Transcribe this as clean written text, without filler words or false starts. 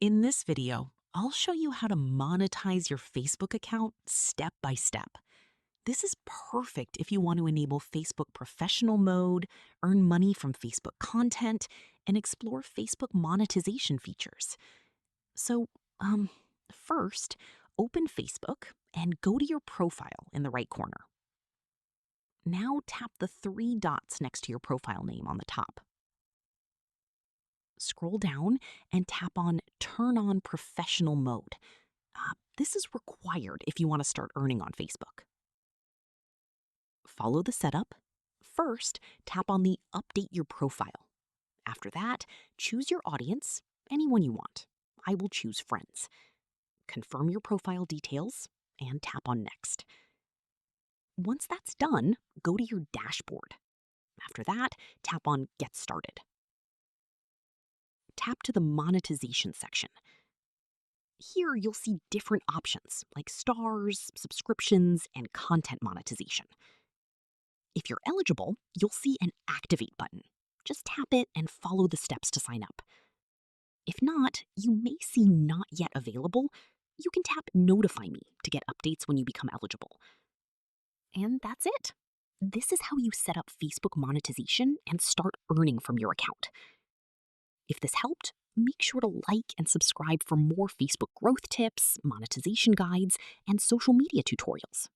In this video, I'll show you how to monetize your Facebook account step by step. This is perfect if you want to enable Facebook professional mode, earn money from Facebook content, and explore Facebook monetization features. So, first, open Facebook and go to your profile in the right corner. Now tap the three dots next to your profile name on the top. Scroll down and tap on Turn on Professional Mode. This is required if you want to start earning on Facebook. Follow the setup. First, tap on the Update Your Profile. After that, choose your audience, anyone you want. I will choose friends. Confirm your profile details and tap on Next. Once that's done, go to your dashboard. After that, tap on Get Started. Tap to the Monetization section. Here, you'll see different options like stars, subscriptions, and content monetization. If you're eligible, you'll see an Activate button. Just tap it and follow the steps to sign up. If not, you may see Not Yet Available. You can tap Notify Me to get updates when you become eligible. And that's it. This is how you set up Facebook monetization and start earning from your account. If this helped, make sure to like and subscribe for more Facebook growth tips, monetization guides, and social media tutorials.